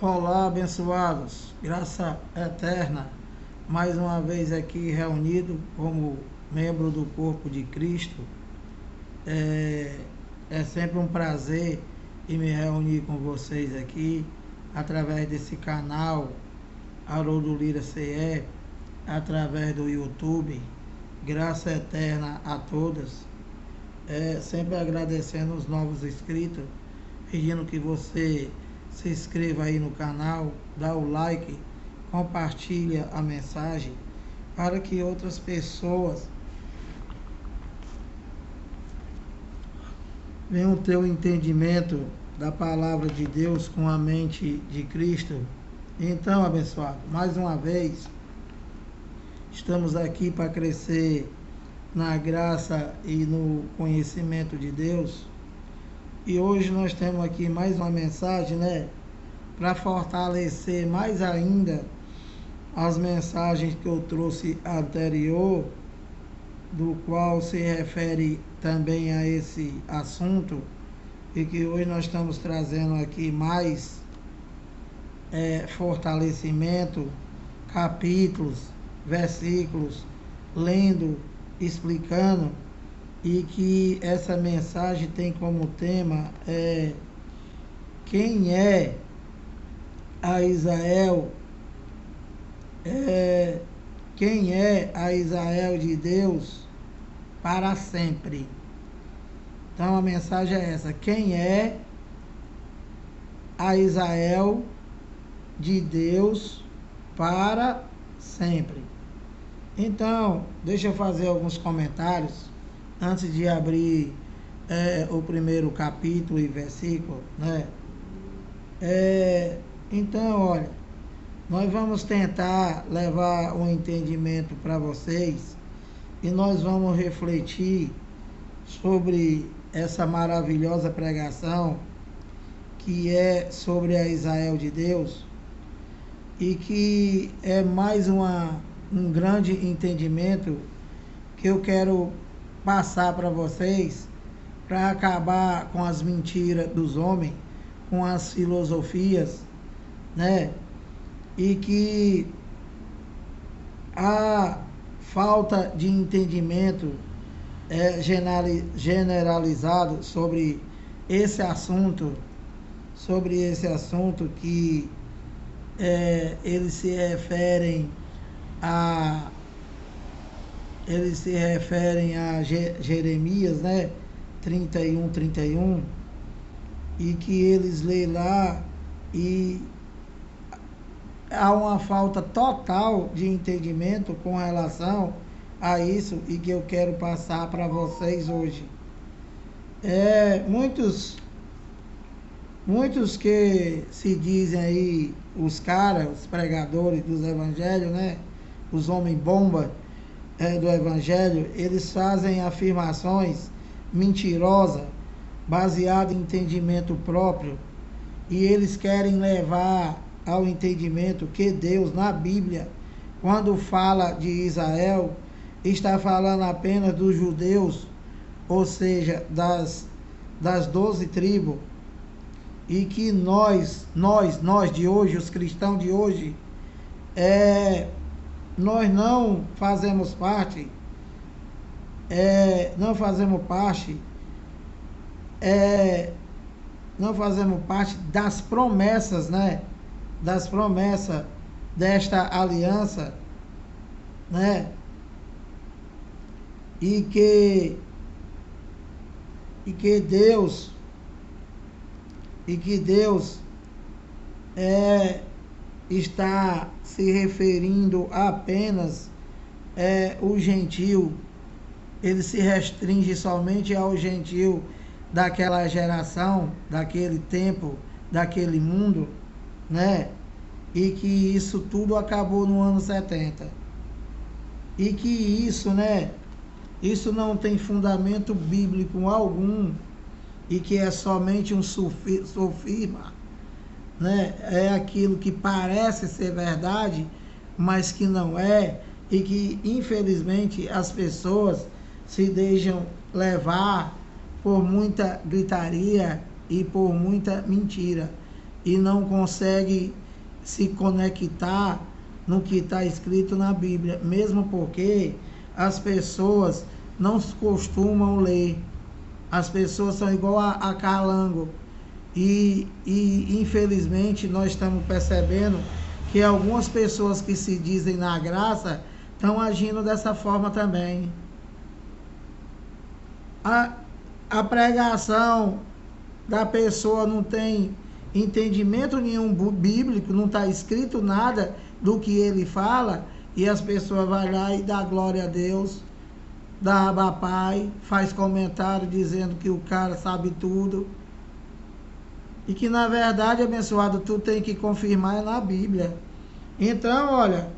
Olá, abençoados, graça eterna, mais uma vez aqui reunido como membro do corpo de Cristo. É sempre um prazer em me reunir com vocês aqui, através desse canal Haroldo Lira CE, através do YouTube. Graça eterna a todas. Sempre agradecendo os novos inscritos, pedindo que você se inscreva aí no canal, dá o like, compartilha a mensagem para que outras pessoas venham ter o entendimento da palavra de Deus com a mente de Cristo. Então, abençoado, mais uma vez estamos aqui para crescer na graça e no conhecimento de Deus. E hoje nós temos aqui mais uma mensagem, para fortalecer mais ainda as mensagens que eu trouxe anterior, do qual se refere também a esse assunto, e que hoje nós estamos trazendo aqui mais fortalecimento, capítulos, versículos, lendo, explicando. E que essa mensagem tem como tema quem é a Israel, quem é a Israel de Deus para sempre. Então a mensagem é essa: quem é a Israel de Deus para sempre. Então, deixa eu fazer alguns comentários antes de abrir o primeiro capítulo e versículo, Então, olha, nós vamos tentar levar um entendimento para vocês e nós vamos refletir sobre essa maravilhosa pregação que é sobre a Israel de Deus, e que é mais um grande entendimento que eu quero passar para vocês, para acabar com as mentiras dos homens, com as filosofias, e que a falta de entendimento generalizado sobre esse assunto que eles se referem a Jeremias, 31, e que eles lêem lá e há uma falta total de entendimento com relação a isso, e que eu quero passar para vocês hoje. Muitos que se dizem aí os pregadores dos evangelhos, os homens bomba do evangelho, eles fazem afirmações mentirosas, baseadas em entendimento próprio, e eles querem levar ao entendimento que Deus, na Bíblia, quando fala de Israel, está falando apenas dos judeus, ou seja, das 12 tribos, e que nós de hoje, os cristãos de hoje, nós não fazemos parte, das promessas, das promessas desta aliança, e que Deus está se referindo apenas o gentil. Ele se restringe somente ao gentil daquela geração, daquele tempo, daquele mundo, e que isso tudo acabou no ano 70. E que isso não tem fundamento bíblico algum, e que é somente um sofisma, é aquilo que parece ser verdade, mas que não é, e que infelizmente as pessoas se deixam levar por muita gritaria e por muita mentira. e não consegue se conectar no que está escrito na Bíblia, mesmo porque as pessoas não costumam ler. As pessoas são igual a calango. E infelizmente nós estamos percebendo que algumas pessoas que se dizem na graça estão agindo dessa forma também. A pregação da pessoa não tem entendimento nenhum bíblico, não está escrito nada do que ele fala, e as pessoas vão lá e dá glória a Deus, dá aba pai, faz comentário dizendo que o cara sabe tudo, e que na verdade, abençoado, tu tem que confirmar na Bíblia. Então, olha,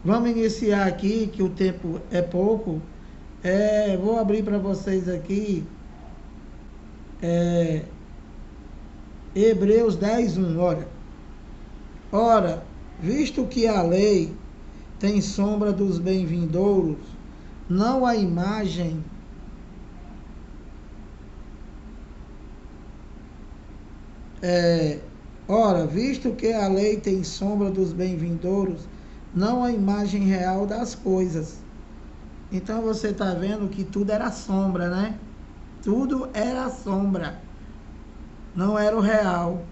vamos iniciar aqui, que o tempo é pouco. Vou abrir para vocês aqui Hebreus 10:1, olha. Ora, visto que a lei tem sombra dos bem-vindouros, não a imagem ora, visto que a lei tem sombra dos bem-vindouros, não a imagem real das coisas. Então você está vendo que tudo era sombra, né? Tudo era sombra, não era o real.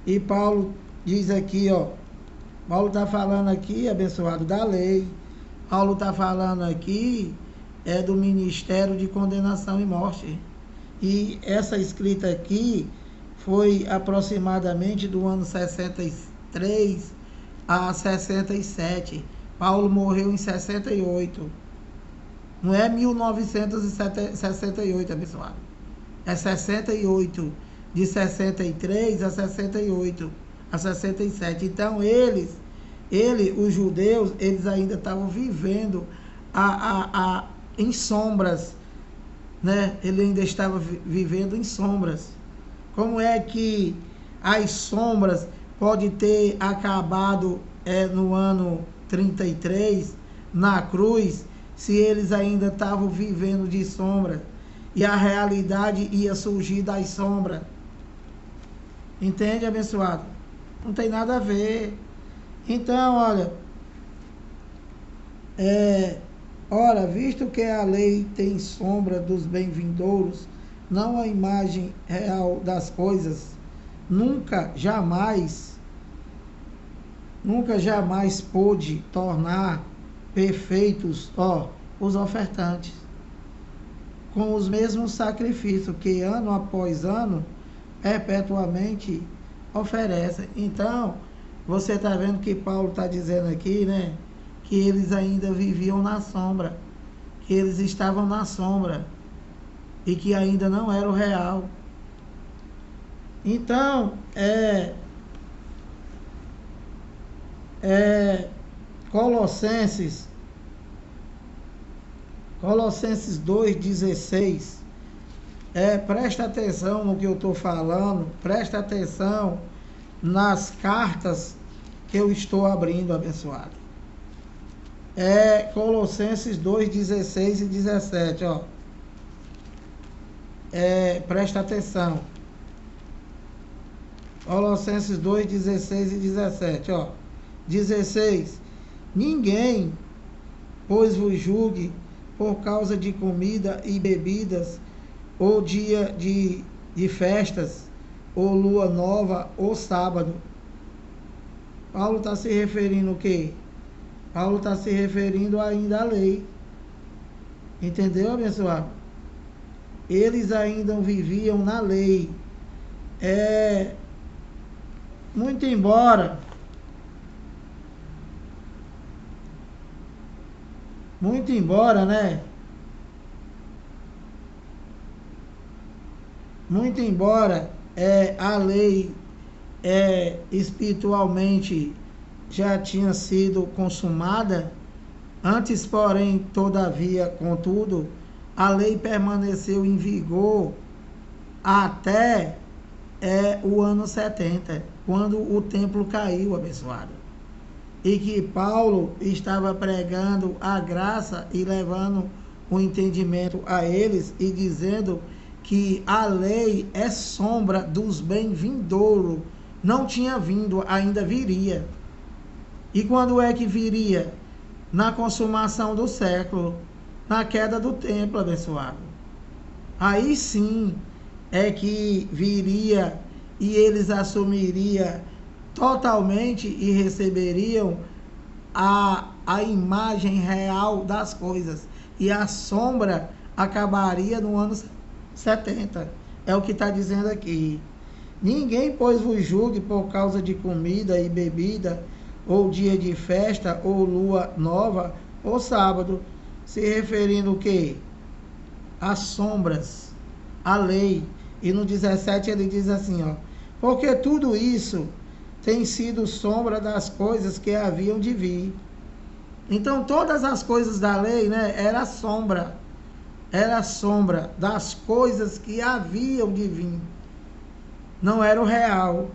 E Paulo diz aqui, ó, Paulo está falando aqui, abençoado, da lei. Paulo está falando aqui do ministério de condenação e morte. E essa escrita aqui foi aproximadamente do ano 63 a 67. Paulo morreu em 68. Não é 1968, abençoado. É 68. De 63 a 68, a 67. Então, os judeus, eles ainda estavam vivendo em sombras, né? Ele ainda estava vivendo em sombras. Como é que as sombras podem ter acabado no ano 33, na cruz, se eles ainda estavam vivendo de sombra e a realidade ia surgir das sombras? Entende, abençoado? Não tem nada a ver. Então, olha, ora, visto que a lei tem sombra dos bem-vindouros, não a imagem real das coisas, nunca jamais pôde tornar perfeitos, os ofertantes, com os mesmos sacrifícios que ano após ano perpetuamente oferecem. Então, você está vendo que Paulo está dizendo aqui, né, que eles ainda viviam na sombra, que eles estavam na sombra e que ainda não era o real. Então, Colossenses 2,16. Presta atenção no que eu estou falando, presta atenção nas cartas que eu estou abrindo, abençoado. Colossenses 2,16 e 17, ó. Presta atenção. Colossenses 2,16 e 17, ó. 16. Ninguém, pois vos julgue por causa de comida e bebidas, ou dia de festas, ou lua nova, ou sábado. Paulo está se referindo o quê? Paulo está se referindo ainda à lei. Entendeu, abençoado? Eles ainda viviam na lei. Muito embora, né? Muito embora a lei espiritualmente já tinha sido consumada, antes, porém, todavia, contudo, a lei permaneceu em vigor até o ano 70, quando o templo caiu, abençoado. E que Paulo estava pregando a graça e levando o entendimento a eles e dizendo que a lei é sombra dos bem-vindouros, não tinha vindo, ainda viria. E quando é que viria? Na consumação do século, na queda do templo, abençoado. Aí sim é que viria e eles assumiriam totalmente e receberiam a imagem real das coisas. E a sombra acabaria no ano 70. É o que está dizendo aqui. Ninguém, pois, vos julgue por causa de comida e bebida, ou dia de festa, ou lua nova, ou sábado. Se referindo o quê? As sombras, a lei. E no 17 ele diz assim, ó: porque tudo isso tem sido sombra das coisas que haviam de vir. Então todas as coisas da lei, né, era sombra das coisas que haviam de vir, não era o real.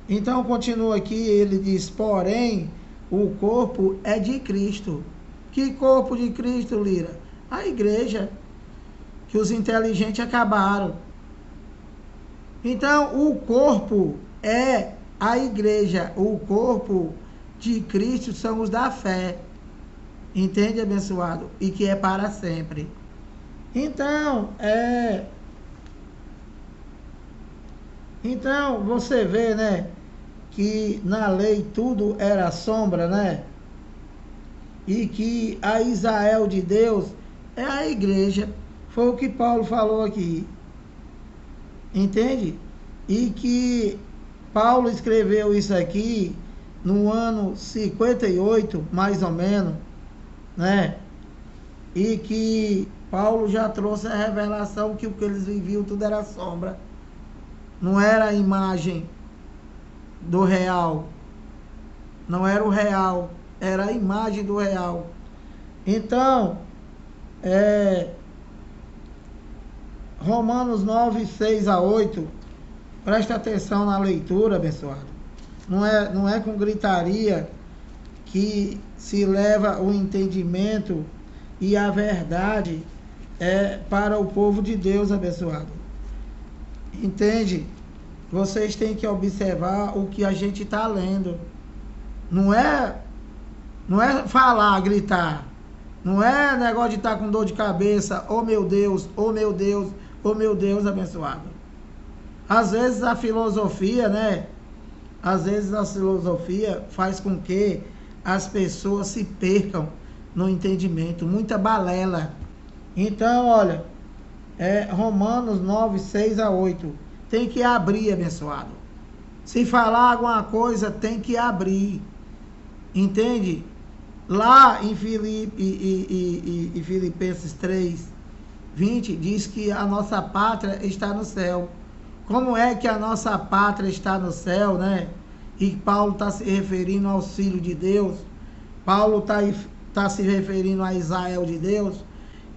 Então continua aqui, ele diz: porém o corpo é de Cristo. Que corpo de Cristo, Lira? A igreja, que os inteligentes acabaram. Então o corpo é a igreja, o corpo de Cristo são os da fé. Entende, abençoado? E que é para sempre. Então, Então, você vê, né, que na lei tudo era sombra, né? E que a Israel de Deus é a igreja. Foi o que Paulo falou aqui. Entende? E que Paulo escreveu isso aqui no ano 58, mais ou menos, né? E que Paulo já trouxe a revelação que o que eles viviam tudo era sombra. Não era a imagem do real. Não era o real. Era a imagem do real. Então, Romanos 9, 6 a 8. Presta atenção na leitura, abençoado. Não é com gritaria que se leva o entendimento e a verdade para o povo de Deus, abençoado. Entende? Vocês têm que observar o que a gente está lendo. Não é falar, gritar. Não é negócio de estar com dor de cabeça. Oh meu Deus, oh meu Deus, oh meu Deus, abençoado. Às vezes a filosofia, né? Às vezes a filosofia faz com que as pessoas se percam no entendimento. Muita balela. Então, olha, Romanos 9, 6 a 8. Tem que abrir, abençoado. Se falar alguma coisa, tem que abrir. Entende? Lá em Filipenses 3, 20, diz que a nossa pátria está no céu. Como é que a nossa pátria está no céu, né? E Paulo está se referindo ao Filho de Deus. Paulo está se referindo a Israel de Deus.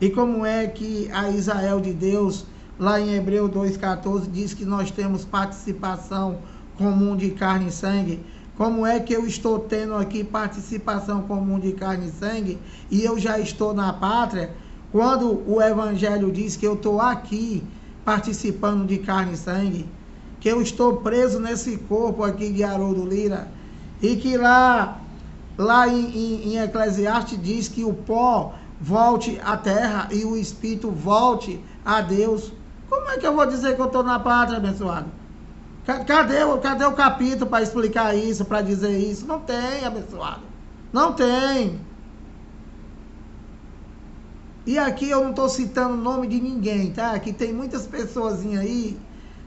E como é que a Israel de Deus, lá em Hebreus 2,14, diz que nós temos participação comum de carne e sangue? Como é que eu estou tendo aqui participação comum de carne e sangue e eu já estou na pátria, quando o Evangelho diz que eu estou aqui participando de carne e sangue, que eu estou preso nesse corpo aqui de Haroldo Lira, e que lá em Eclesiastes diz que o pó volte à terra e o espírito volte a Deus. Como é que eu vou dizer que eu estou na pátria, abençoado? Cadê o capítulo para explicar isso, para dizer isso? Não tem, abençoado. Não tem. E aqui eu não estou citando o nome de ninguém, tá? Aqui tem muitas pessoas aí,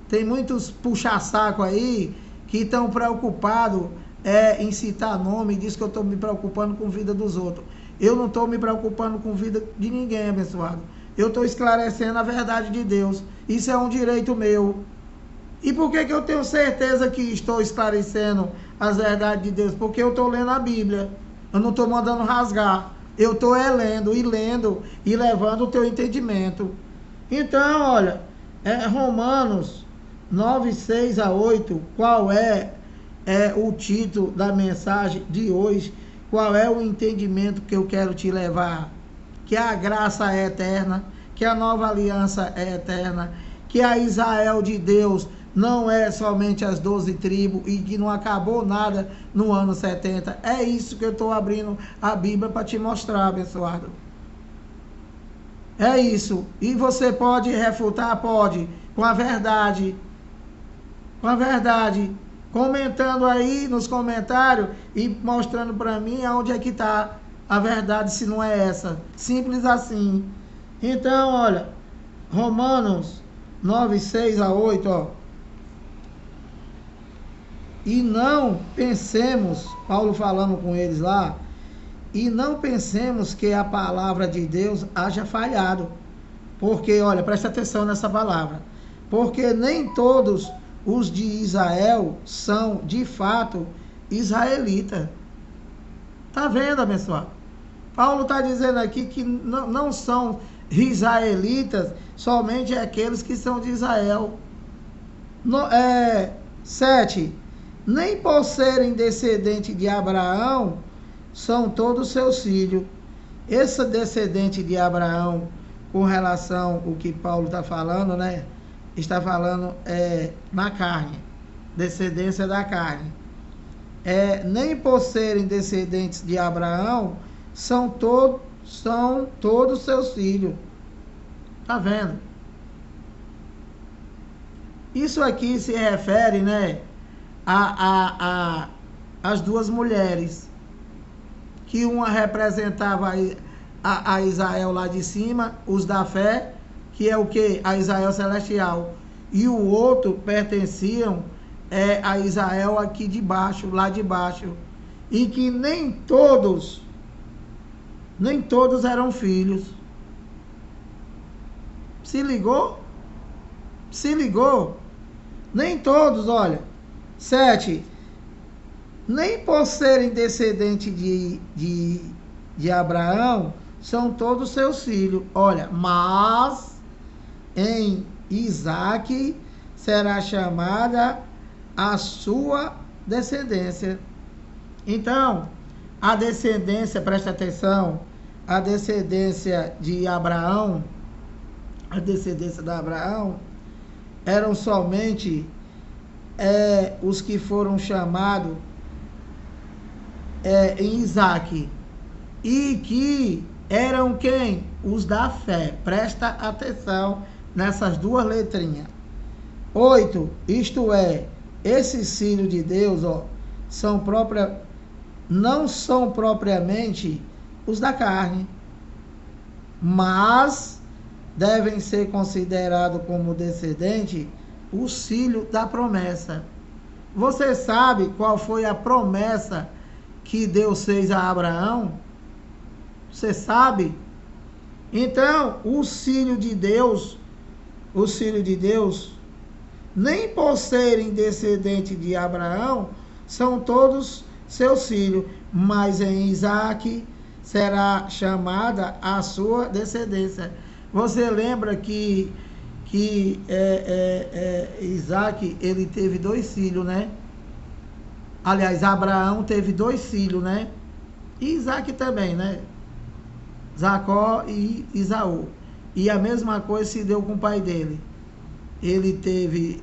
tem muitos puxa-saco aí, que estão preocupados em citar nome e diz que eu estou me preocupando com a vida dos outros. Eu não estou me preocupando com a vida de ninguém, abençoado. Eu estou esclarecendo a verdade de Deus. Isso é um direito meu. E por que eu tenho certeza que estou esclarecendo as verdades de Deus? Porque eu estou lendo a Bíblia. Eu não estou mandando rasgar. Eu estou lendo e levando o teu entendimento. Então, olha, Romanos 9, 6 a 8, qual é o título da mensagem de hoje? Qual é o entendimento que eu quero te levar? Que a graça é eterna, que a nova aliança é eterna, que a Israel de Deus não é somente as 12 tribos e que não acabou nada no ano 70. É isso que eu estou abrindo a Bíblia para te mostrar, abençoado. É isso. E você pode refutar? Pode. Com a verdade. Com a verdade. Comentando aí nos comentários e mostrando para mim aonde é que está a verdade, se não é essa. Simples assim. Então, olha, Romanos 9, 6 a 8, ó. E não pensemos, Paulo falando com eles lá, e não pensemos que a palavra de Deus haja falhado. Porque, olha, presta atenção nessa palavra. Porque nem todos os de Israel são, de fato, israelitas. Tá vendo, abençoado? Paulo está dizendo aqui que não são israelitas somente aqueles que são de Israel. 7. Nem por serem descendentes de Abraão, são todos seus filhos. Esse descendente de Abraão, com relação ao que Paulo está falando, né? Está falando na carne, descendência da carne. Nem por serem descendentes de Abraão, são todos seus filhos. Tá vendo? Isso aqui se refere, né, as duas mulheres, que uma representava a Israel lá de cima, os da fé, que é o que? A Israel celestial. E o outro pertenciam a Israel aqui de baixo, lá de baixo. E que nem todos eram filhos. Se ligou? Se ligou? Nem todos, olha. 7. Nem por serem descendentes de Abraão, são todos seus filhos. Olha, mas em Isaque será chamada a sua descendência. Então, a descendência, presta atenção, a descendência de Abraão, a descendência de Abraão, eram somente os que foram chamados em Isaque. E que eram quem? Os da fé. Presta atenção nessas duas letrinhas. 8. Isto é, esses filhos de Deus, ó, não são propriamente os da carne, mas devem ser considerados como descendente os filhos da promessa. Você sabe qual foi a promessa que Deus fez a Abraão? Você sabe? Então, os filhos de Deus, nem por serem descendentes de Abraão, são todos seus filhos, mas em Isaque será chamada a sua descendência. Você lembra que Isaque, ele teve 2 filhos, né? Aliás, Abraão teve 2 filhos, né? E Isaque também, né? Jacó e Isaú. E a mesma coisa se deu com o pai dele. Ele teve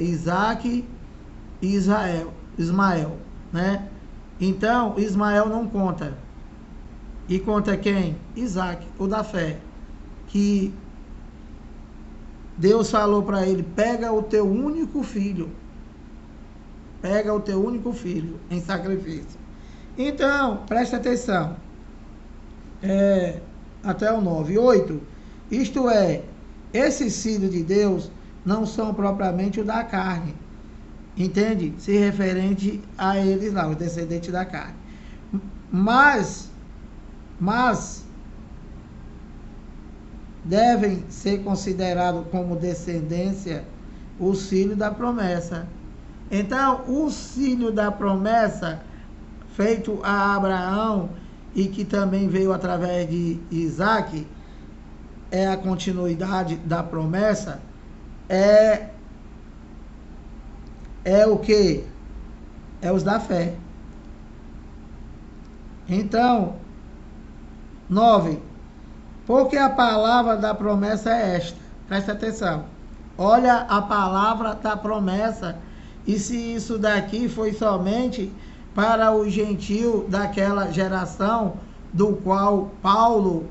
Isaque e Ismael, né? Então, Ismael não conta. E conta quem? Isaque, o da fé. Que Deus falou para ele, pega o teu único filho. Pega o teu único filho em sacrifício. Então, presta atenção. Até o 9. 8. Isto é, esses filhos de Deus não são propriamente o da carne. Entende? Se referente a eles lá, os descendentes da carne. Mas devem ser considerados como descendência os filhos da promessa. Então, os filhos da promessa, feito a Abraão, e que também veio através de Isaque, é a continuidade da promessa, é o que? É os da fé. Então, 9. Porque a palavra da promessa é esta. Presta atenção. Olha a palavra da promessa. E se isso daqui foi somente para o gentio daquela geração do qual Paulo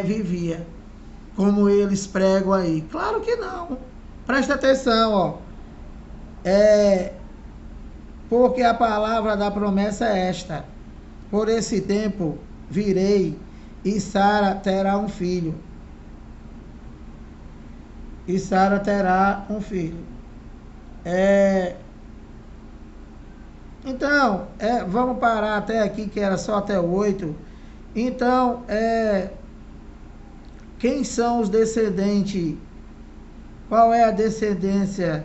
vivia, como eles pregam aí? Claro que não. Presta atenção, ó. Porque a palavra da promessa é esta: por esse tempo virei, e Sara terá um filho. E Sara terá um filho. Então, vamos parar até aqui, que era só até o 8. Então, quem são os descendentes? Qual é a descendência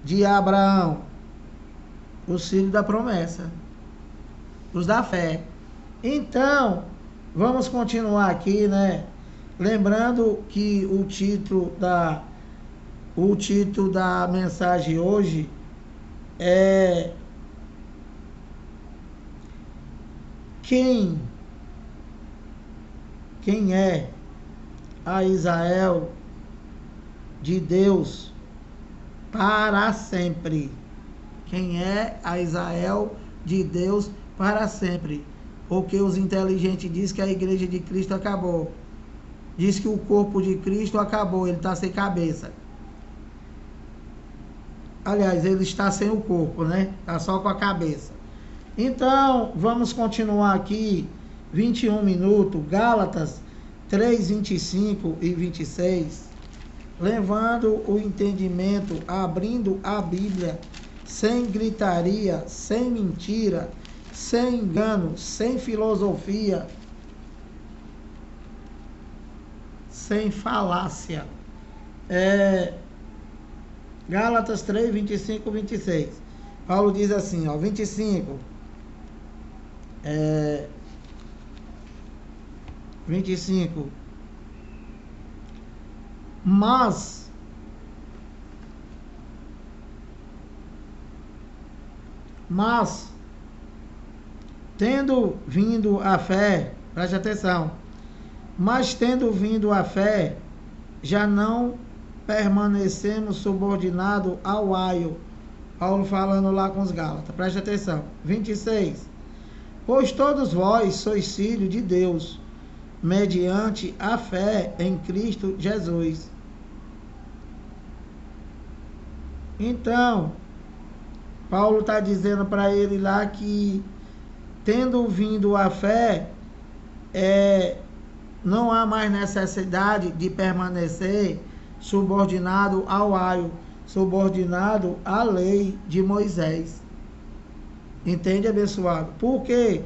de Abraão? Os filhos da promessa, os da fé. Então, vamos continuar aqui, né? Lembrando que o título da mensagem hoje é quem é a Israel de Deus para sempre? Quem é a Israel de Deus para sempre? Porque os inteligentes dizem que a igreja de Cristo acabou. Diz que o corpo de Cristo acabou, ele está sem cabeça. Aliás, ele está sem o corpo, né? Está só com a cabeça. Então, vamos continuar aqui, 21 minutos, Gálatas 3, 25 e 26. Levando o entendimento, abrindo a Bíblia, sem gritaria, sem mentira, sem engano, sem filosofia, sem falácia. Gálatas 3, 25, 26. Paulo diz assim, ó, 25. 25. Mas, tendo vindo a fé, preste atenção, mas tendo vindo a fé, já não permanecemos subordinados ao aio. Paulo falando lá com os Gálatas, preste atenção. 26. Pois todos vós sois filhos de Deus, mediante a fé em Cristo Jesus. Então, Paulo está dizendo para ele lá que, tendo vindo a fé, não há mais necessidade de permanecer subordinado ao aio, subordinado à lei de Moisés. Entende, abençoado? Por quê?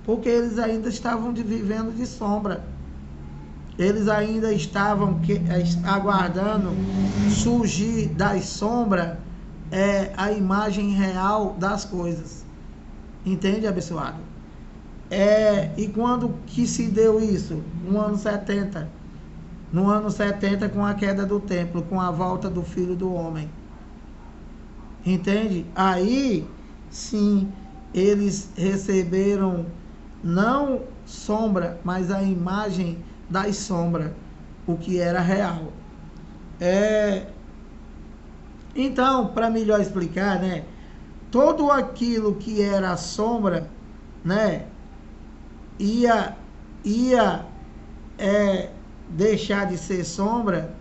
Porque eles ainda estavam vivendo de sombra. Eles ainda estavam aguardando surgir das sombras a imagem real das coisas. Entende, abençoado? E quando que se deu isso? No ano 70. No ano 70, com a queda do templo, com a volta do Filho do Homem. Entende? Aí, sim, eles receberam não sombra, mas a imagem das sombras, o que era real. Então, para melhor explicar, né, todo aquilo que era sombra, né, ia deixar de ser sombra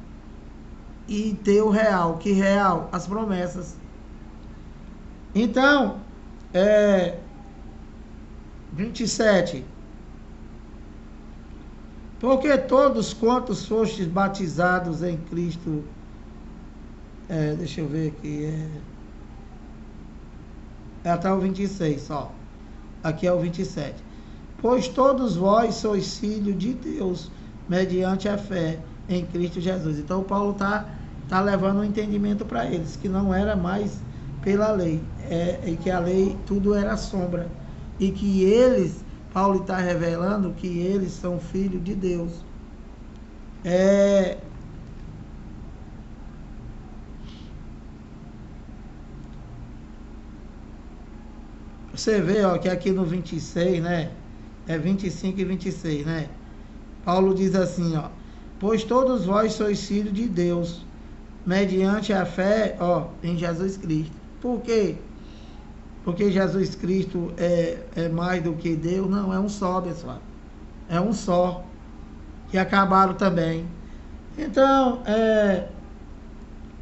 e ter o real. Que real? As promessas. Então, 27. Porque todos quantos fostes batizados em Cristo, deixa eu ver aqui, até o 26 só. Aqui é o 27. Pois todos vós sois filhos de Deus, mediante a fé em Cristo Jesus. Então, Paulo tá levando um entendimento para eles, que não era mais pela lei, e que a lei tudo era sombra, e que eles, Paulo está revelando que eles são filhos de Deus. Você vê, ó, que aqui no 26, né, 25 e 26, né, Paulo diz assim, ó, pois todos vós sois filhos de Deus, mediante a fé, em Jesus Cristo. Por quê? Porque Jesus Cristo é mais do que Deus? Não, é um só, pessoal. É um só. Que acabaram também. Então,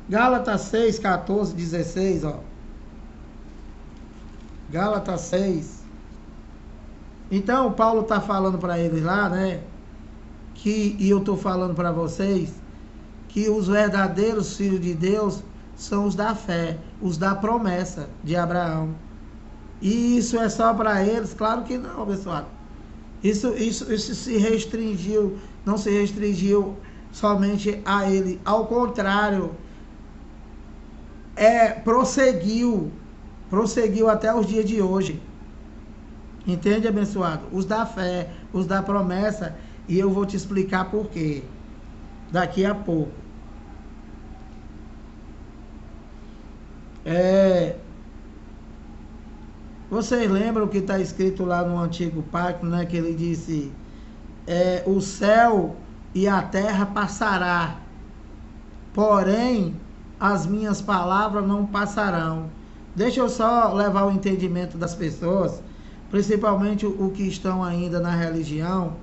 Gálatas 6, 14, 16, Gálatas 6. Então, Paulo está falando para eles lá, né? E eu estou falando para vocês, que os verdadeiros filhos de Deus são os da fé, os da promessa de Abraão. E isso é só para eles? Claro que não, pessoal. Isso se restringiu, não se restringiu somente a ele. Ao contrário, prosseguiu até os dias de hoje. Entende, abençoado? Os da fé, os da promessa, e eu vou te explicar por quê daqui a pouco. Vocês lembram que está escrito lá no Antigo Pacto, né? Que ele disse, o céu e a terra passará, porém as minhas palavras não passarão. Deixa eu só levar o entendimento das pessoas, principalmente o que estão ainda na religião,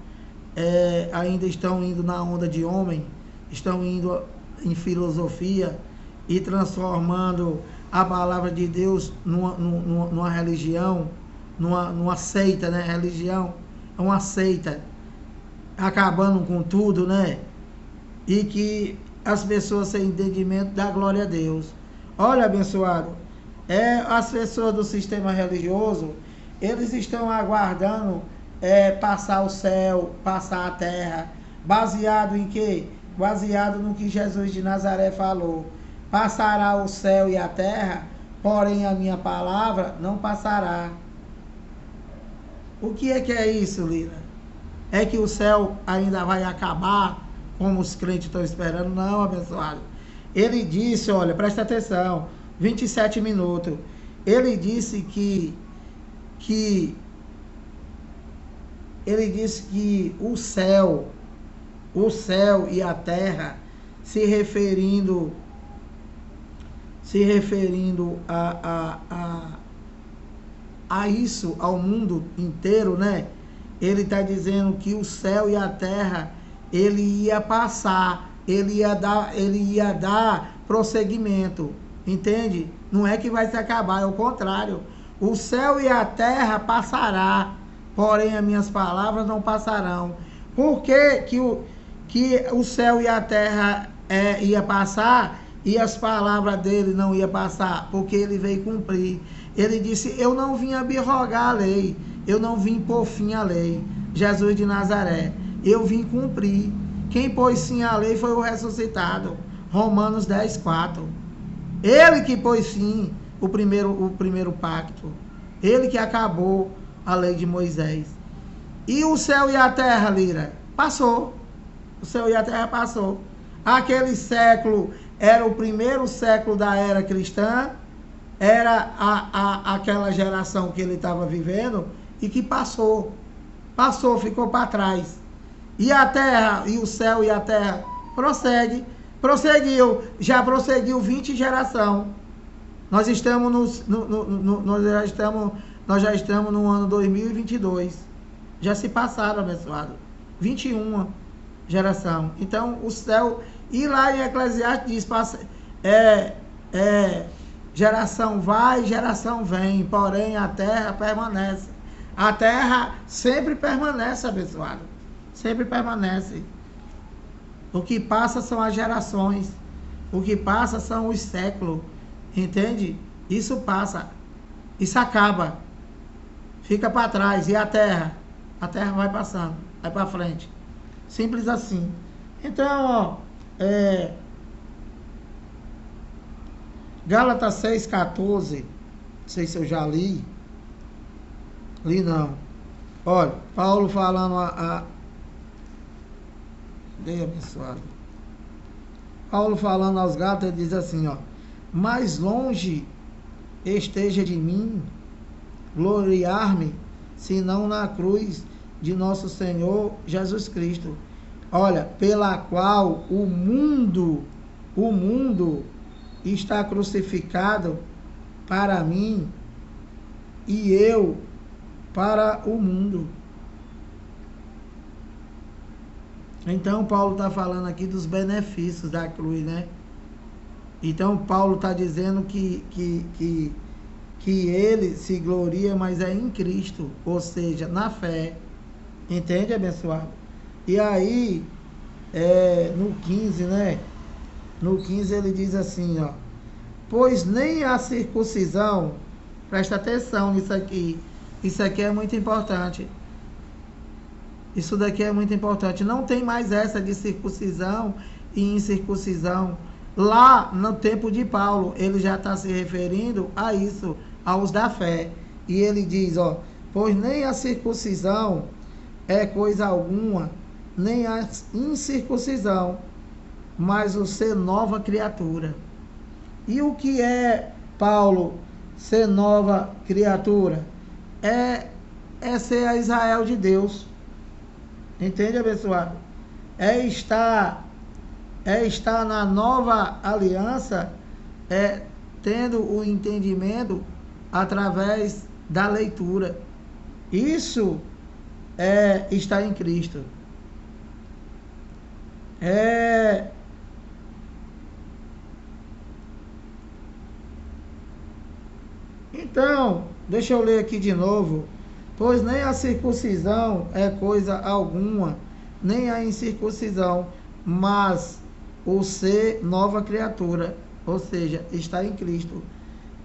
ainda estão indo na onda de homem, estão indo em filosofia e transformando a palavra de Deus numa religião, numa seita, né? Religião é uma seita, acabando com tudo, né? E que as pessoas sem entendimento dá glória a Deus. Olha, abençoado, as pessoas do sistema religioso, eles estão aguardando passar o céu, passar a terra, baseado em quê? Baseado no que Jesus de Nazaré falou. Passará o céu e a terra, porém a minha palavra não passará. O que é isso, Lira? É que o céu ainda vai acabar, como os crentes estão esperando? Não, abençoado. Ele disse, olha, presta atenção, 27 minutos. Ele disse que o céu e a terra, se referindo a isso, ao mundo inteiro, né? Ele está dizendo que o céu e a terra, ele ia passar, ele ia dar prosseguimento, entende? Não é que vai se acabar, é o contrário. O céu e a terra passará, porém as minhas palavras não passarão. Por que o céu e a terra ia passar e as palavras dele não iam passar? Porque ele veio cumprir. Ele disse, eu não vim abrogar a lei, eu não vim pôr fim à lei. Jesus de Nazaré, eu vim cumprir. Quem pôs fim à lei foi o ressuscitado. Romanos 10, 4. Ele que pôs fim o primeiro pacto. Ele que acabou a lei de Moisés. E o céu e a terra, Lira, passou. O céu e a terra passou. Aquele século era o primeiro século da era cristã, era aquela geração que ele estava vivendo e que passou, ficou para trás. E a terra, e o céu e a terra prosseguiu, já prosseguiu 20 gerações. Nós já estamos no ano 2022. Já se passaram, abençoado, 21 geração. Então, o céu, e lá em Eclesiastes diz, geração vai, geração vem, porém a terra permanece. A terra sempre permanece, abençoado. Sempre permanece. O que passa são as gerações. O que passa são os séculos. Entende? Isso passa. Isso acaba. Fica para trás. E a terra? A terra vai passando. Vai para frente. Simples assim. Então, Gálatas 6, 14. Não sei se eu já li. Li não. Olha, Paulo falando Deus abençoado. Paulo falando aos Gálatas, ele diz assim, mais longe esteja de mim gloriar-me, senão na cruz de nosso Senhor Jesus Cristo. Olha, pela qual o mundo o mundo está crucificado para mim e eu para o mundo. Então Paulo está falando aqui dos benefícios da cruz, né? Então Paulo está dizendo que ele se gloria, mas é em Cristo, ou seja, na fé. Entende, abençoado? E aí, no 15, né? No 15 ele diz assim, ó. Pois nem a circuncisão, presta atenção nisso aqui. Isso aqui é muito importante. Isso daqui é muito importante. Não tem mais essa de circuncisão e incircuncisão. Lá no tempo de Paulo, ele já está se referindo a isso, aos da fé. E ele diz, ó, pois nem a circuncisão é coisa alguma, nem a incircuncisão, mas o ser nova criatura. E o que é, Paulo, ser nova criatura? É ser a Israel de Deus. Entende, abençoado? É estar na nova aliança, tendo o entendimento através da leitura. Isso é estar em Cristo. Então, deixa eu ler aqui de novo. Pois nem a circuncisão é coisa alguma, nem a incircuncisão, mas o ser nova criatura, ou seja, está em Cristo.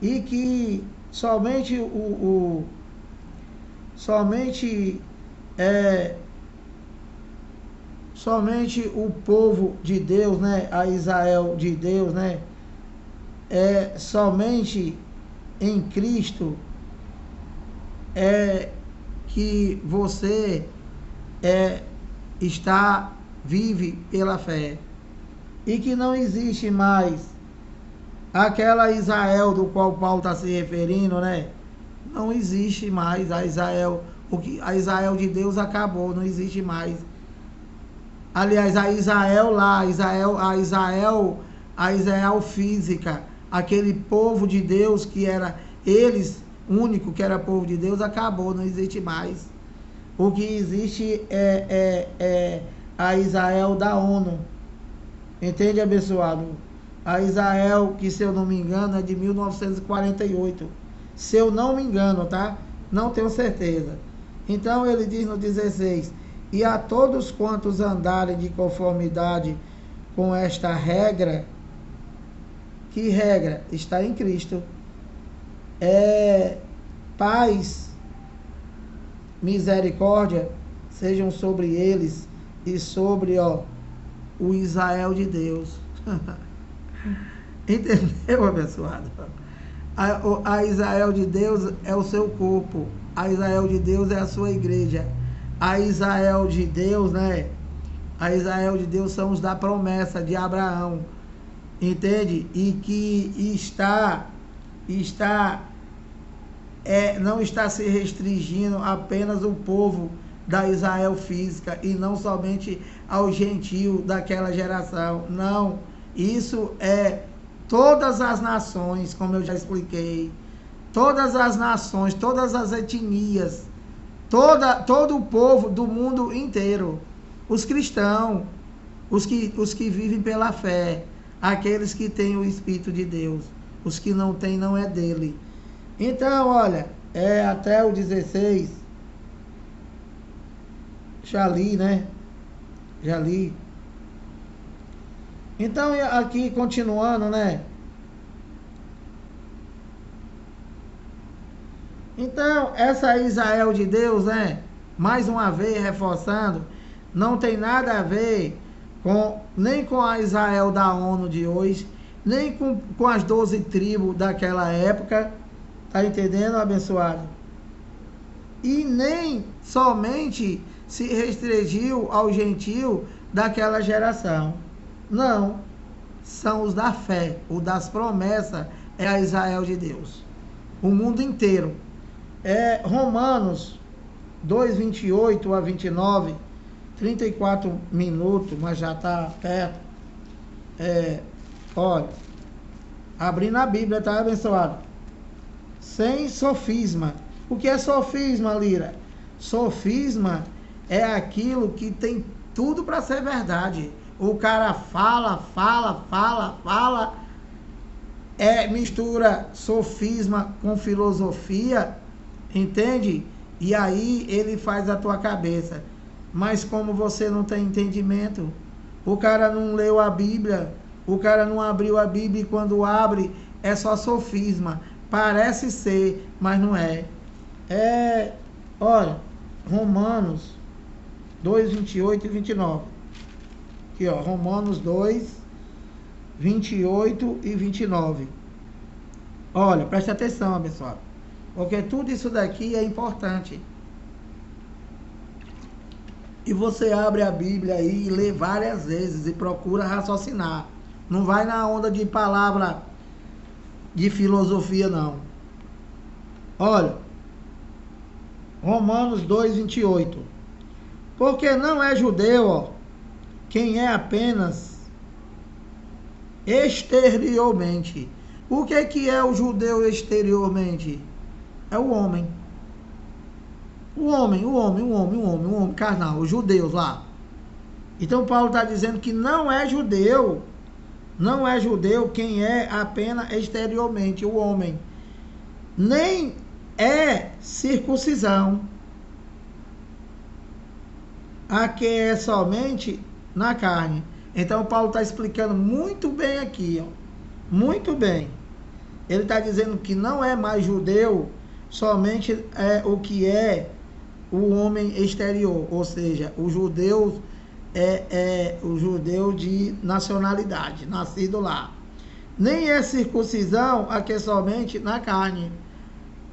E que somente o povo de Deus, né, a Israel de Deus, né, somente em Cristo que você vive pela fé. E que não existe mais aquela Israel do qual Paulo está se referindo, né? Não existe mais a Israel. A Israel de Deus acabou, não existe mais. Aliás, a Israel lá, a Israel física, aquele povo de Deus que era eles, único que era povo de Deus, acabou, não existe mais. O que existe é a Israel da ONU. Entende, abençoado? A Israel, que se eu não me engano, é de 1948. Se eu não me engano, tá? Não tenho certeza. Então ele diz no 16: e a todos quantos andarem de conformidade com esta regra, que regra? Está em Cristo. Paz, misericórdia sejam sobre eles e sobre o Israel de Deus. Entendeu, abençoado? A Israel de Deus é o seu corpo. A Israel de Deus é a sua igreja. A Israel de Deus, né? A Israel de Deus são os da promessa de Abraão. Entende? E que não está se restringindo apenas o povo da Israel física e não somente ao gentio daquela geração. Não, isso é todas as nações, como eu já expliquei, todas as nações, todas as etnias, todo o povo do mundo inteiro, os cristãos, os que vivem pela fé, aqueles que têm o Espírito de Deus, os que não têm não é dele. Então, olha, até o 16, já li, né? Já li. Então, aqui, continuando, né? Então, essa Israel de Deus, né? Mais uma vez, reforçando, não tem nada a ver nem com a Israel da ONU de hoje, nem com as 12 tribos daquela época. Tá entendendo, abençoado? E nem somente se restringiu ao gentio daquela geração. Não. São os da fé, o das promessas, é a Israel de Deus. O mundo inteiro. Romanos 2, 28 a 29, 34 minutos, mas já está perto. Olha, abrindo a Bíblia, tá, abençoado? Sem sofisma. O que é sofisma, Lira? Sofisma é aquilo que tem tudo para ser verdade. O cara fala, mistura sofisma com filosofia, entende? E aí ele faz a tua cabeça. Mas como você não tem entendimento, o cara não leu a Bíblia, o cara não abriu a Bíblia, e quando abre é só sofisma. Parece ser, mas não é. Olha, Romanos 2, 28 e 29. Aqui, ó, Romanos 2, 28 e 29. Olha, preste atenção, abençoado. Porque tudo isso daqui é importante. E você abre a Bíblia aí e lê várias vezes e procura raciocinar. Não vai na onda de palavra de filosofia, não. Olha, Romanos 2, 28. Porque não é judeu, ó, quem é apenas exteriormente. O que é o judeu exteriormente? É o homem. O homem carnal, os judeus lá. Então Paulo está dizendo que não é judeu quem é apenas exteriormente, o homem. Nem é circuncisão a que é somente na carne. Então Paulo está explicando muito bem aqui, ó. Muito bem. Ele está dizendo que não é mais judeu somente o que é o homem exterior, ou seja, o judeu o judeu de nacionalidade, nascido lá. Nem é circuncisão a que é somente na carne.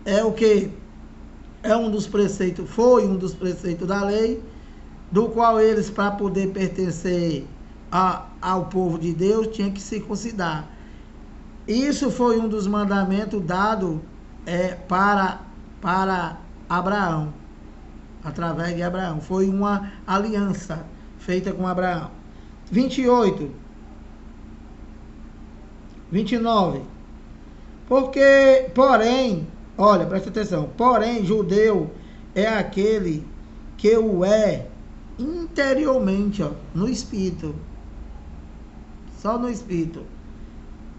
É o que? É um dos preceitos, foi um dos preceitos da lei, do qual eles, para poder pertencer ao povo de Deus, tinham que circuncidar. Isso foi um dos mandamentos dado para Abraão, através de Abraão. Foi uma aliança feita com Abraão. 28, 29. Porque, porém, olha, presta atenção, porém, judeu é aquele que o é interiormente, ó, no espírito. Só no espírito.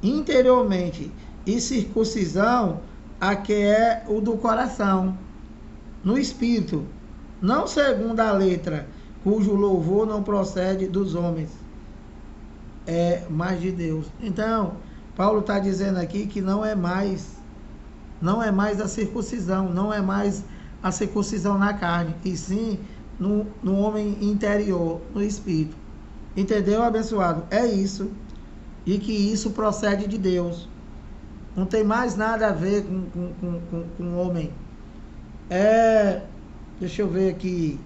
Interiormente. E circuncisão a que é o do coração, no espírito, não segundo a letra, cujo louvor não procede dos homens, mas de Deus. Então, Paulo está dizendo aqui que não é mais a circuncisão, não é mais a circuncisão na carne, e sim no homem interior, no espírito. Entendeu, abençoado? É isso. E que isso procede de Deus. Não tem mais nada a ver com o homem. Deixa eu ver aqui.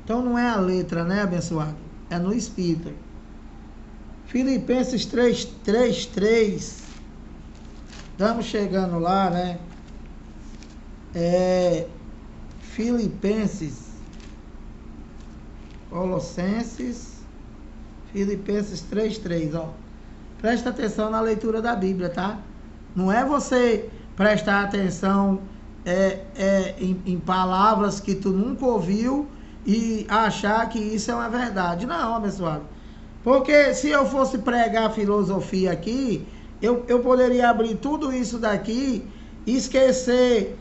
Então não é a letra, né, abençoado? É no espírito. Filipenses 3:3. Estamos chegando lá, né? Filipenses, Colossenses, Filipenses 3:3, ó. Presta atenção na leitura da Bíblia, tá? Não é você prestar atenção em palavras que tu nunca ouviu e achar que isso é uma verdade. Não, abençoado. Porque se eu fosse pregar filosofia aqui, eu poderia abrir tudo isso daqui, esquecer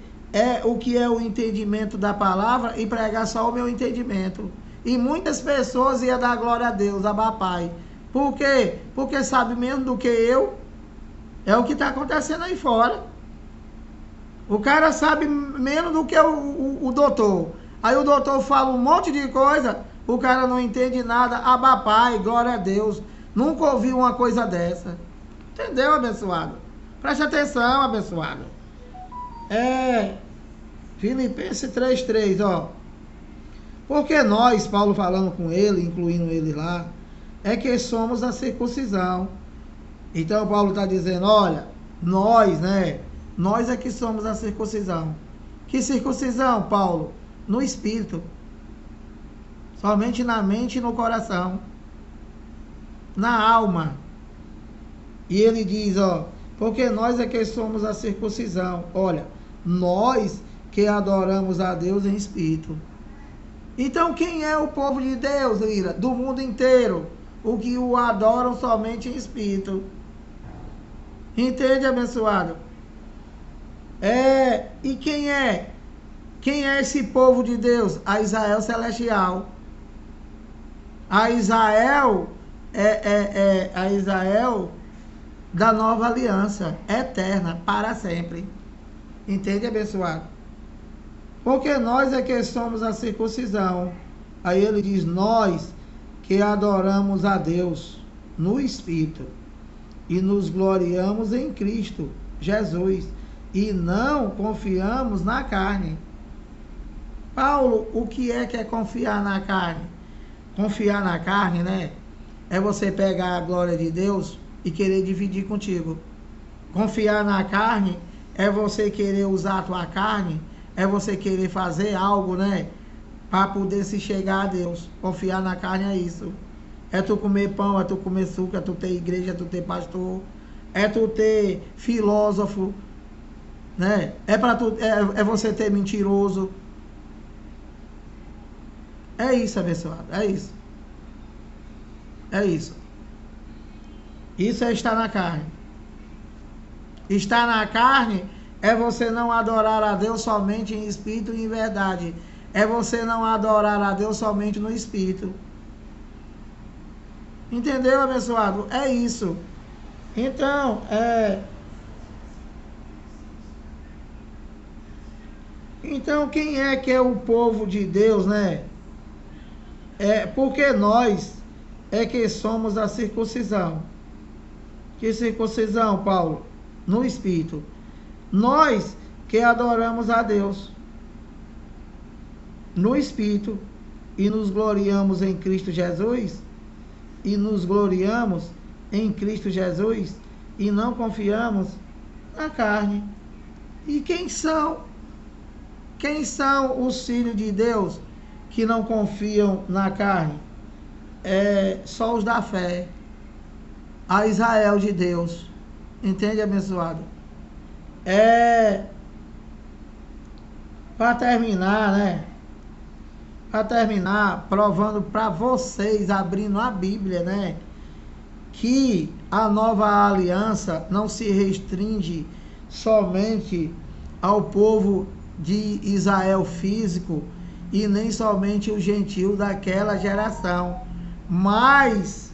o que é o entendimento da palavra e pregar só o meu entendimento. E muitas pessoas iam dar glória a Deus, a Pai. Por quê? Porque sabe menos do que eu. É o que está acontecendo aí fora. O cara sabe menos do que o doutor. Aí o doutor fala um monte de coisa, o cara não entende nada. Abba Pai, glória a Deus. Nunca ouvi uma coisa dessa. Entendeu, abençoado? Preste atenção, abençoado. Filipenses 3:3, ó. Porque nós, Paulo falando com ele, incluindo ele lá, é que somos a circuncisão. Então Paulo está dizendo, olha, nós, né? Nós é que somos a circuncisão. Que circuncisão, Paulo? No espírito. Somente na mente e no coração. Na alma. E ele diz, ó, porque nós é que somos a circuncisão. Olha, nós que adoramos a Deus em espírito. Então quem é o povo de Deus, Lira? Do mundo inteiro. O que o adoram somente em espírito. Entende, abençoado? E quem é? Quem é esse povo de Deus? A Israel celestial. A Israel a Israel da nova aliança, eterna, para sempre. Entende, abençoado? Porque nós é que somos a circuncisão. Aí ele diz, nós que adoramos a Deus no Espírito e nos gloriamos em Cristo Jesus e não confiamos na carne. Paulo, o que é confiar na carne? Confiar na carne, né? É você pegar a glória de Deus e querer dividir contigo. Confiar na carne é você querer usar a tua carne, é você querer fazer algo, né? Para poder se chegar a Deus. Confiar na carne é isso. É tu comer pão, é tu comer suco, é tu ter igreja, é tu ter pastor, é tu ter filósofo, né? É você ter mentiroso. É isso, abençoado, é isso. É isso. Isso é estar na carne. Estar na carne é você não adorar a Deus somente em espírito e em verdade. É você não adorar a Deus somente no espírito. Entendeu, abençoado? É isso. Então, Então, quem é que é o povo de Deus, né? Porque nós é que somos a circuncisão. Que circuncisão, Paulo? No Espírito. Nós que adoramos a Deus no Espírito e nos gloriamos em Cristo Jesus, e nos gloriamos em Cristo Jesus e não confiamos na carne. E quem são? Quem são os filhos de Deus que não confiam na carne? Só os da fé. A Israel de Deus. Entende, abençoado? Para terminar, né? Para terminar, provando para vocês, abrindo a Bíblia, né? Que a nova aliança não se restringe somente ao povo de Israel físico e nem somente o gentio daquela geração, mas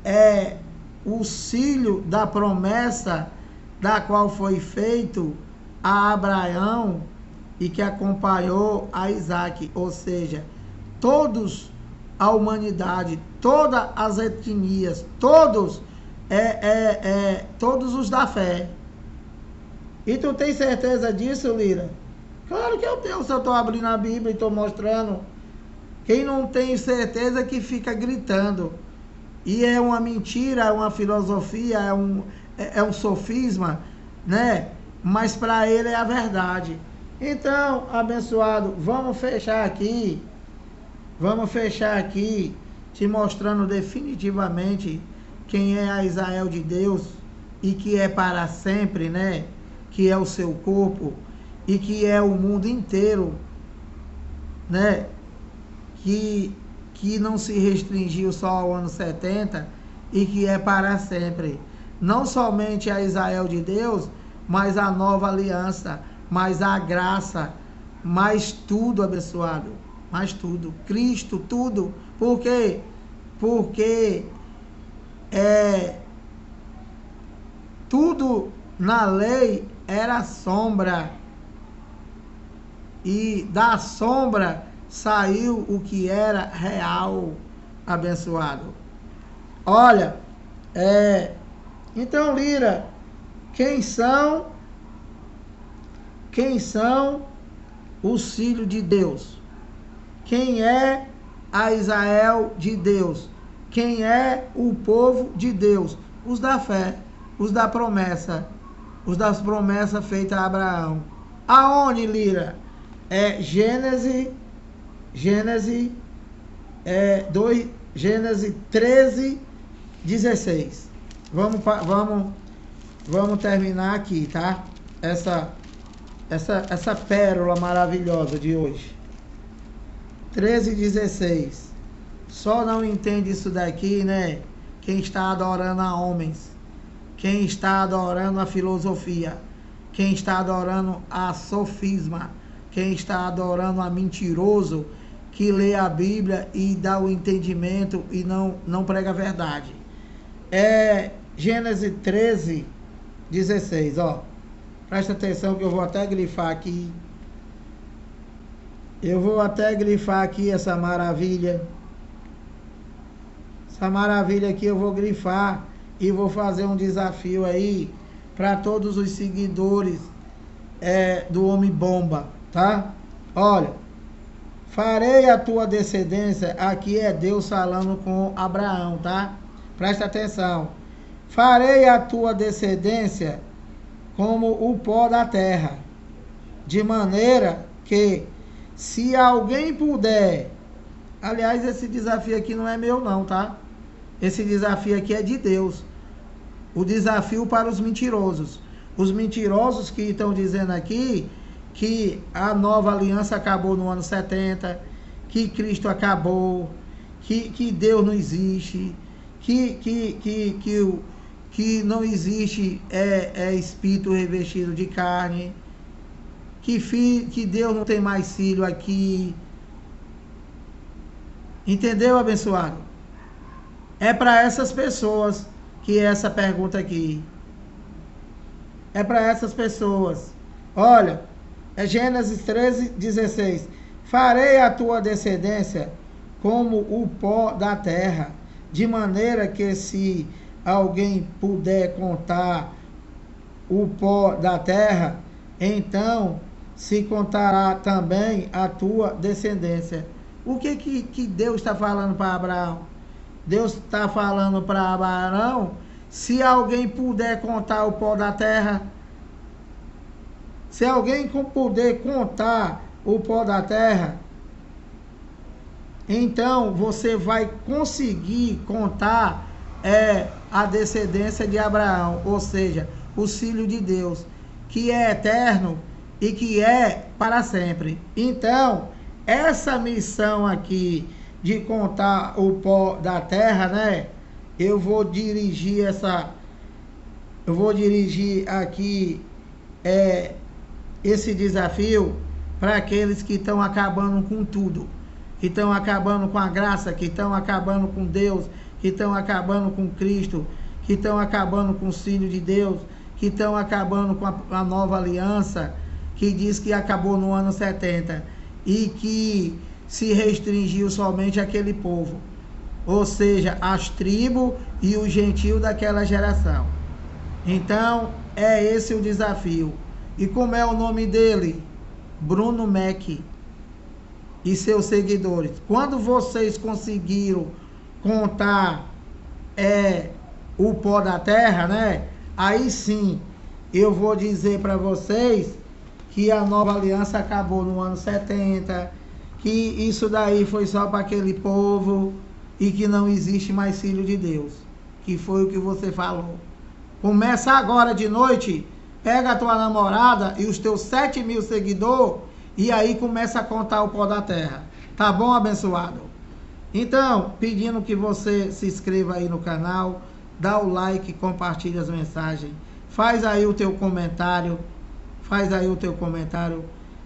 é o filho da promessa da qual foi feito a Abraão e que acompanhou a Isaac, ou seja, todos a humanidade, todas as etnias, todos os da fé. E tu tem certeza disso, Lira? Claro que eu tenho, se eu estou abrindo a Bíblia e estou mostrando. Quem não tem certeza que fica gritando. E é uma mentira, é uma filosofia, é um sofisma, né? Mas para ele é a verdade. Então, abençoado, vamos fechar aqui te mostrando definitivamente quem é a Israel de Deus e que é para sempre, né? Que é o seu corpo e que é o mundo inteiro, né? Que não se restringiu só ao ano 70 e que é para sempre. Não somente a Israel de Deus, mas a nova aliança, mas a graça, mais tudo, abençoado, mais tudo, Cristo, tudo. Por quê? Porque tudo na lei era sombra, e da sombra saiu o que era real, abençoado. Olha, então, Lira, quem são os filhos de Deus? Quem é a Israel de Deus? Quem é o povo de Deus? Os da fé, os da promessa, os das promessas feitas a Abraão. Aonde, Lira? Gênesis Gênesis, Gênesis 13, 16. Vamos terminar aqui, tá? Essa pérola maravilhosa de hoje. 13, 16. Só não entende isso daqui, né? Quem está adorando a homens, quem está adorando a filosofia, quem está adorando a sofisma, quem está adorando a mentiroso, que lê a Bíblia e dá o entendimento e não prega a verdade. Gênesis 13, 16, ó. Presta atenção que eu vou até grifar aqui. Eu vou até grifar aqui essa maravilha. Essa maravilha aqui eu vou grifar e vou fazer um desafio aí para todos os seguidores do Homem Bomba, tá? Olha, farei a tua descendência, aqui é Deus falando com Abraão, tá? Presta atenção. Farei a tua descendência como o pó da terra, de maneira que, se alguém puder... Aliás, esse desafio aqui não é meu não, tá? Esse desafio aqui é de Deus. O desafio para os mentirosos. Os mentirosos que estão dizendo aqui que a nova aliança acabou no ano 70, que Cristo acabou, que Deus não existe, que não existe espírito revestido de carne, que Deus não tem mais filho aqui. Entendeu, abençoado? É para essas pessoas que é essa pergunta aqui. É para essas pessoas. Olha, Gênesis 13, 16. Farei a tua descendência como o pó da terra, de maneira que, se alguém puder contar o pó da terra, então se contará também a tua descendência. O que Deus está falando para Abraão? Deus está falando para Abraão, se alguém puder contar o pó da terra, se alguém puder contar o pó da terra, então você vai conseguir contar a descendência de Abraão, ou seja, o filho de Deus, que é eterno e que é para sempre. Então, essa missão aqui de contar o pó da terra, né? Eu vou dirigir aqui esse desafio para aqueles que estão acabando com tudo, que estão acabando com a graça, que estão acabando com Deus, que estão acabando com Cristo, que estão acabando com os filhos de Deus, que estão acabando com a nova aliança, que diz que acabou no ano 70 e que se restringiu somente àquele povo, ou seja, as tribos e o gentio daquela geração. Então, é esse o desafio. E como é o nome dele? Bruno Mack e seus seguidores. Quando vocês conseguiram contar o pó da terra, né? Aí sim, eu vou dizer para vocês que a nova aliança acabou no ano 70, que isso daí foi só para aquele povo e que não existe mais filho de Deus, que foi o que você falou. Começa agora de noite, pega a tua namorada e os teus 7.000 seguidores e aí começa a contar o pó da terra. Tá bom, abençoado? Então, pedindo que você se inscreva aí no canal, dá o like, compartilha as mensagens, faz aí o teu comentário,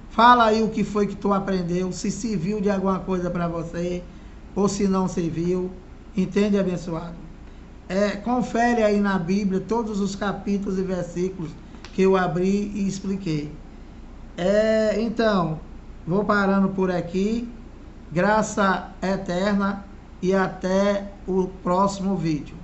fala aí o que foi que tu aprendeu, se serviu de alguma coisa para você, ou se não serviu, entende, abençoado? Confere aí na Bíblia todos os capítulos e versículos que eu abri e expliquei. Então, vou parando por aqui, graça eterna e até o próximo vídeo.